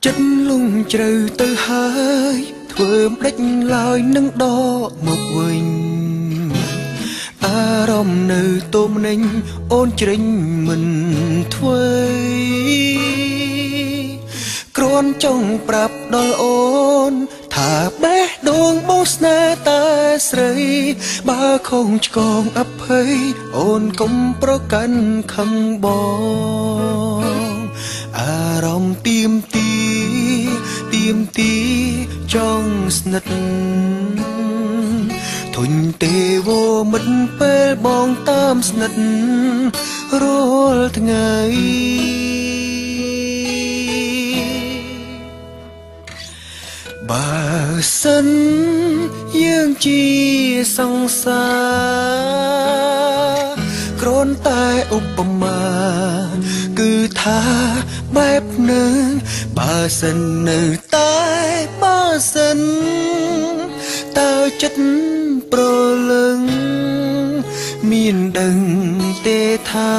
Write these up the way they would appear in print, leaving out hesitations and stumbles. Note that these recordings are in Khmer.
ចិត្តលងជ្រៅទៅហើយធ្វើម្ដេចឡើយនឹងដកមកវិញអារម្មណ៍នៅទុំនេញអូនជ្រិញមិនធ្វើគ្រាន់ចង់ប្រាប់ដល់អូនថាបេះដូងបោស្នេហ៍តែស្រីបើខុសឆ្គងអភ័យអូនកុំប្រកាន់ខឹងបងអារម្មណ៍ទៀមទីចង់ស្និទ្ធធុញទេវមិត្តពេលបងតាមស្និទ្ធរាល់ថ្ងៃបើសិនយើងជាសង្សារគ្រាន់តែឧបមាគឺថាបែបនឹងបើសិននៅតែបើសិនតើចិត្តប្រលឹងមានដឹងទេថា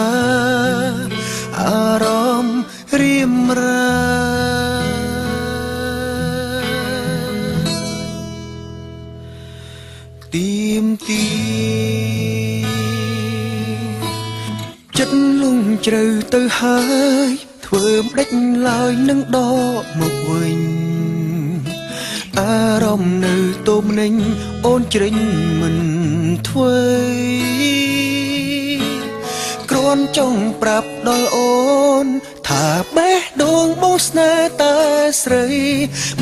អារម្មណ៍រៀមរាទៀមទីចិត្តលងជ្រៅទៅហើយធ្វើម្ដេចឡើយនឹងដកមកវិញអារម្មណ៍នៅទុំនេញអូនជ្រិញមិនធ្វើគ្រាន់ចង់ប្រាប់ដល់អូនថាបេះដូងបោស្នេហ៍តែស្រី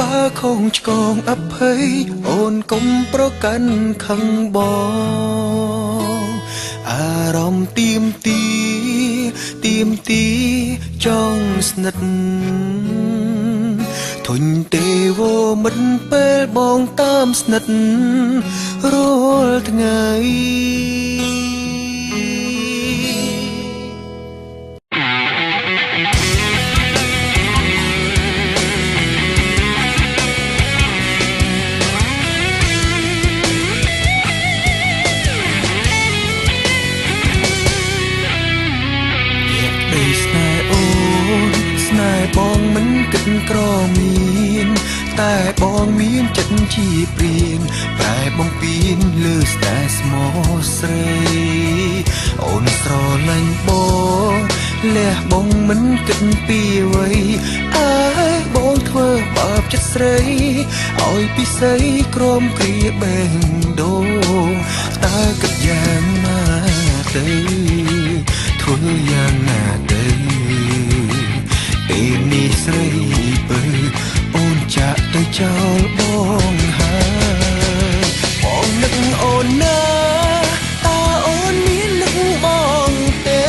បើខុសឆ្គងអភ័យអូនកុំប្រកាន់ខឹងបងអារម្មណ៍ទៀមទីចង់ស្និទ្ធធុញទេវមិត្តពេលបងតាមស្និទ្ធរាល់ថ្ងៃបងមិនគិតក្រមានតែបងមានចិត្តជាព្រៀងតែបងពៀនលើស្តែស្មោះស្រីអូនស្រឡាញ់បងលះបងមិនគិតពីអ្វីអើយបងធ្វើបាបចិត្តស្រីឲ្យពិសីក្រមគ្រាបេះដូងតើគិតយ៉ាងណាទៅធ្វើយ៉ាងណាទៅពេលនេះស្រីបើអូនចាក់ទៅចោលបងហើយបងនឹកអូនណាតើអូនមាននឹកបងទេ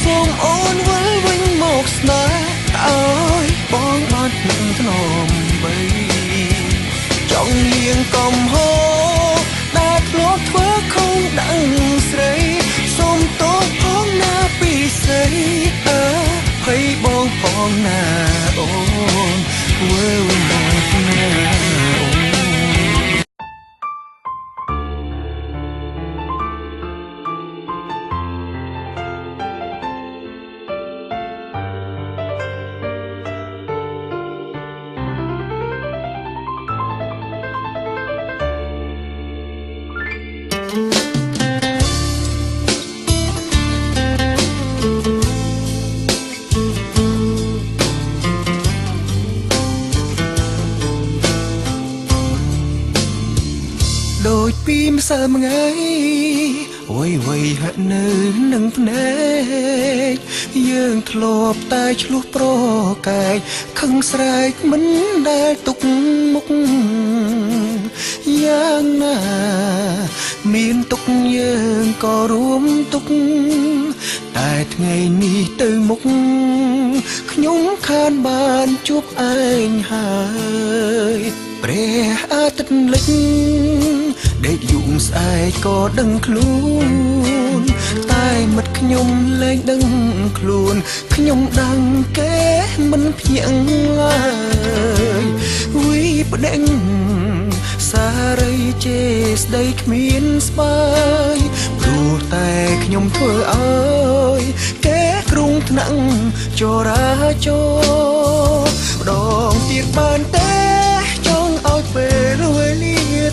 សូមអូនវិលវិញមកស្នេហ៍ឲ្យបងបាននឹកថ្នមបីចង់លៀងកំហុសដែលធ្លាប់ធ្វើខុសដឹងស្រីសូមទោសផងណាពីស្រីភ័យបងផងណាអូនធ្វើមកណាអូនដូចពីម្សិលមួយថ្ងៃវៃហាក់នៅនឹងភ្នែកយើងធ្លាប់តែឆ្លោះប្រកែកខឹងស្រែកមិនដែលទុកមុខយ៉ាងណាមានទុកយើងក៏រួមទុកតែថ្ងៃនេះទៅមុខខ្ញុំខានបានជួបឯងហើយព្រះអាទិត្យលិចដេកយូរស្អែកក៏ដឹងខ្លួនតែមិត្តខ្ញុំលែងដឹងខ្លួនខ្ញុំដឹងគេមិនភ្ញាក់ឡើយវីប្តេងសារីជេស្ដីគ្មានស្បាយ ព្រោះតែខ្ញុំធ្វើឲ្យគេគ្រោងថ្នាក់ចរាចរណ៍ម្ដង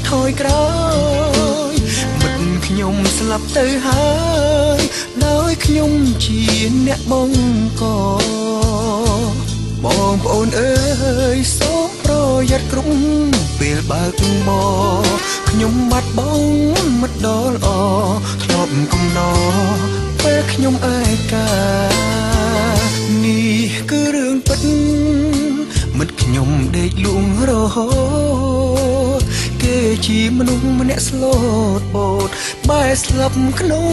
ថយក្រោយមិត្តខ្ញុំស្លាប់ទៅហើយដោយខ្ញុំជាអ្នកបង្កបងប្អូនអើយសូមប្រយ័ត្នគ្រប់ពេលបើកបរខ្ញុំបាត់បង់មិត្តដ៏ល្អធ្លាប់កំណត់ពេលខ្ញុំឯកានេះគឺរឿងពិតមិត្តខ្ញុំដេកលួងរហូតគេជាមនុស្សម្នាក់ស្លូតបូតបែរស្លាប់ក្នុង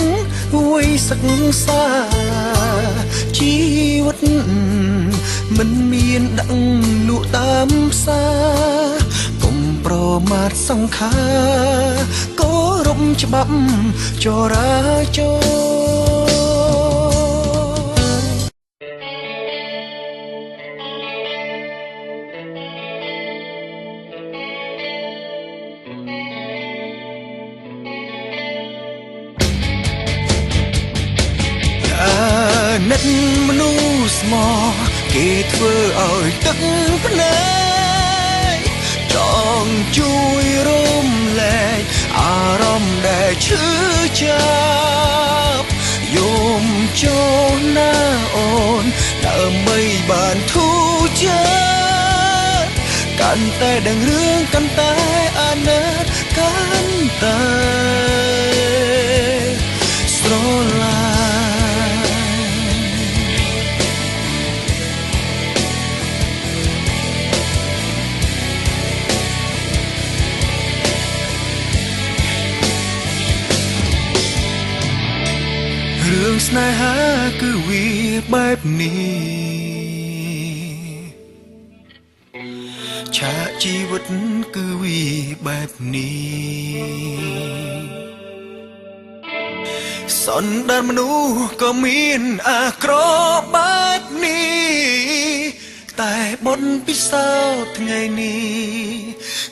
វ័យសិក្សាជីវិតមិនមានដឹងលក់តាមផ្សារកុំប្រមាថសង្ខារគោរពច្បាប់ចរាចរនិតមនុស្សស្មោះគេធ្វើឲ្យទឹកភ្នែកចង់ជួយរំលែកអារម្មណ៍ដែលឈឺចាប់យំចូលណាអូនដើម្បីបានធូរចិត្តកាន់តែដឹងរឿងកាន់តែអាណិតកាន់តែស្រឡាញ់រឿងស្នេហាគឺវាបែបនេះឆាកជីវិតគឺវាបែបនេះសន្តានមនុស្សក៏មានអាក្រក់បែបនេះតែបុណ្យពិសោធន៍ថ្ងៃនេះ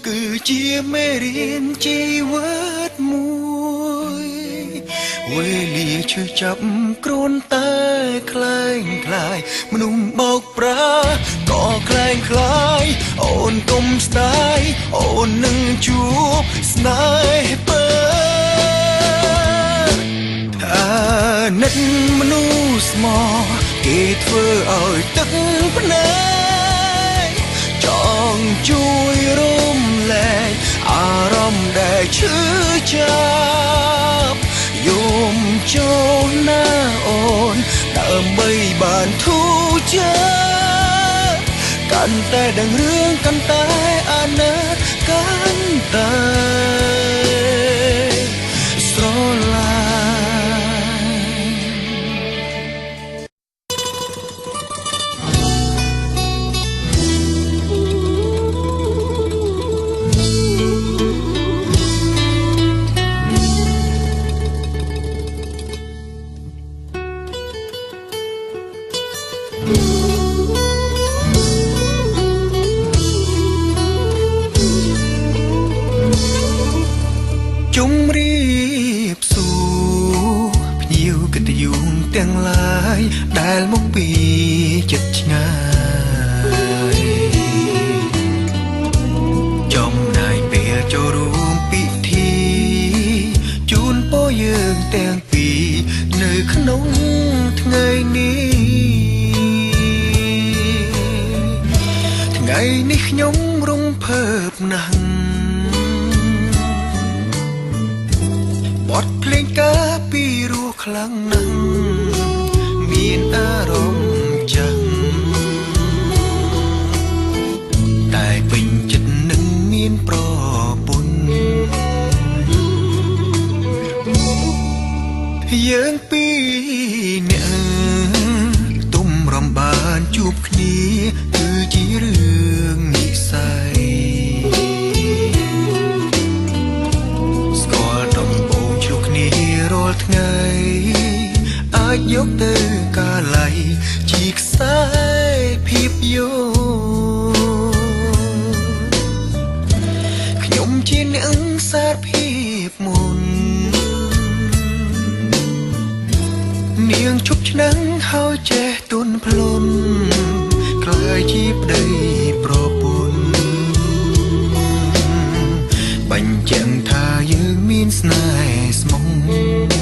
គឺជាមេរៀនជីវិតមួយវេលាឈឺចាប់គ្រួនតែคล้ายคล้ายមនុស្សបោកប្រាក៏คล้ายคล้ายអូនកុំស្ដាយអូននឹងជួបស្នេហ៍ពិតអាណិតមនុស្សស្មោះគេធ្វើឲ្យទឹកភ្នែកចង់ជួយរំលែកអារម្មណ៍ដែលឈឺចាប់យំចូលណាអូនដើម្បីបានធូរចិត្តកាន់តែដឹងរឿងកាន់តែអាណិតកាន់តែស្រឡាញ់ជម្រាបសួរភ្ញៀវកិត្តិយសទាំងឡាយដែលមកពីចិត្តឆ្ងាយចំណាយពេលចូលរួមពិធីជូនពរយើងទាំងពីរនៅក្នុងថ្ងៃនេះថ្ងៃនេះខ្ញុំរំភើបណាស់បទភ្លេងការពីរោះខ្លាំងណាស់មានអារម្មណ៍ចាំតែពេញចិត្តនឹងមានប្រពន្ធយើងពីរនាក់ទុំរំបានជួបគ្នាគឺជារឿងនិស្ស័យថ្ងៃអាចយកទៅកាល័យជាខ្សែភាពយន្តខ្ញុំជាអ្នកសារភាពមុននាងជប់ឆ្នាំងហើយចេះទន់ភ្លន់ក្លាយជាប្តីប្រពន្ធប បញ្ជាក់ថាយើងមានស្នេហ៍ស្មង